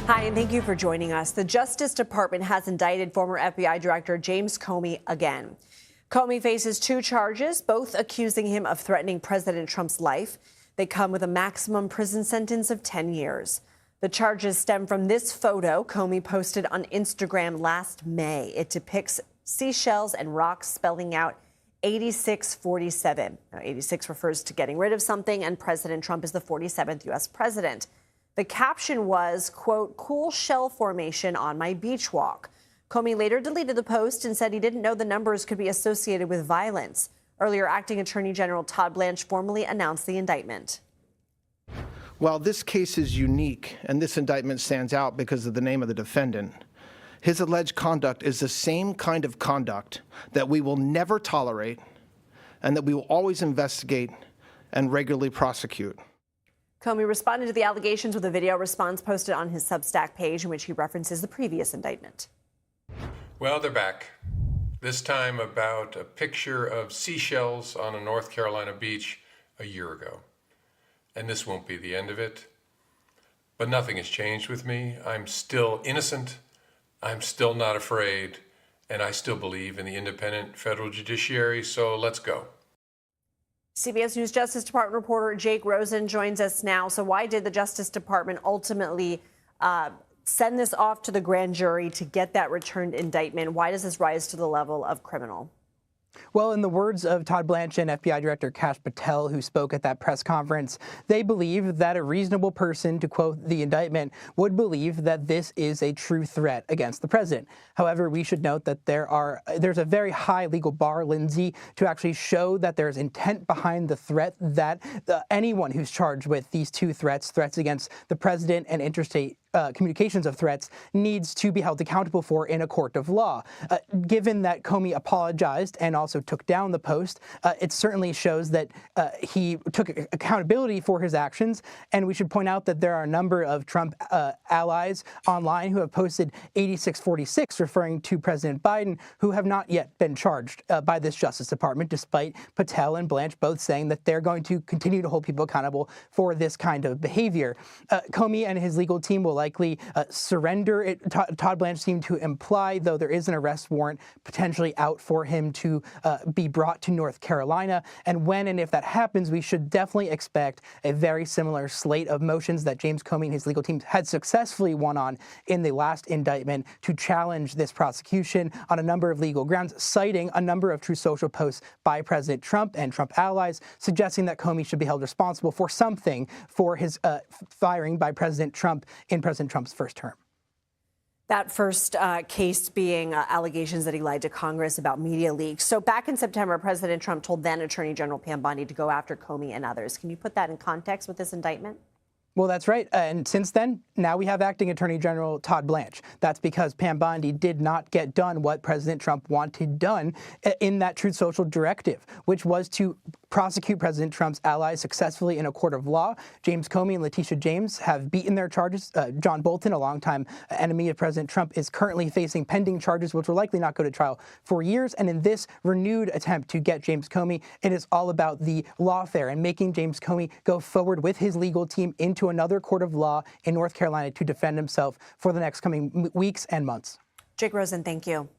Hi, and thank you for joining us. The Justice Department has indicted former FBI Director James Comey again. Comey faces 2 charges, both accusing him of threatening President Trump's life. They come with a maximum prison sentence of 10 years. The charges stem from this photo Comey posted on Instagram last May. It depicts seashells and rocks spelling out 8647. Now, 86 refers to getting rid of something, and President Trump is the 47th U.S. president. The caption was, quote, "cool shell formation on my beach walk." Comey later deleted the post and said he didn't know the numbers could be associated with violence. Earlier, Acting Attorney General Todd Blanche formally announced the indictment. While this case is unique and this indictment stands out because of the name of the defendant, his alleged conduct is the same kind of conduct that we will never tolerate and that we will always investigate and regularly prosecute. Comey responded to the allegations with a video response posted on his Substack page in which he references the previous indictment. Well, they're back. This time about a picture of seashells on a North Carolina beach a year ago. And this won't be the end of it. But nothing has changed with me. I'm still innocent. I'm still not afraid. And I still believe in the independent federal judiciary. So let's go. CBS News Justice Department reporter Jake Rosen joins us now. So why did the Justice Department ultimately send this off to the grand jury to get that returned indictment? Why does this rise to the level of criminal? Well, in the words of Todd Blanche and FBI Director Kash Patel, who spoke at that press conference, they believe that a reasonable person, to quote the indictment, would believe that this is a true threat against the president. However, we should note that there's a very high legal bar, Lindsay, to actually show that there's intent behind the threat, that anyone who's charged with these 2 threats against the president and interstate communications of threats, needs to be held accountable for in a court of law. Given that Comey apologized and also took down the post, it certainly shows that he took accountability for his actions. And we should point out that there are a number of Trump allies online who have posted 8646 referring to President Biden, who have not yet been charged by this Justice Department, despite Patel and Blanche both saying that they're going to continue to hold people accountable for this kind of behavior. Comey and his legal team will likely surrender. Todd Blanche seemed to imply, though there is an arrest warrant potentially out for him to be brought to North Carolina. And when and if that happens, we should definitely expect a very similar slate of motions that James Comey and his legal team had successfully won on in the last indictment to challenge this prosecution on a number of legal grounds, citing a number of Truth Social posts by President Trump and Trump allies, suggesting that Comey should be held responsible for something for his firing by President Trump in President Trump's first term. That first case being allegations that he lied to Congress about media leaks. So back in September, President Trump told then Attorney General Pam Bondi to go after Comey and others. Can you put that in context with this indictment? Well, that's right. And since then, now we have Acting Attorney General Todd Blanche. That's because Pam Bondi did not get done what President Trump wanted done in that Truth Social directive, which was to prosecute President Trump's allies successfully in a court of law. James Comey and Letitia James have beaten their charges. John Bolton, a longtime enemy of President Trump, is currently facing pending charges, which will likely not go to trial for years. And in this renewed attempt to get James Comey, it is all about the lawfare and making James Comey go forward with his legal team into another court of law in North Carolina to defend himself for the next coming weeks and months. Jake Rosen, thank you.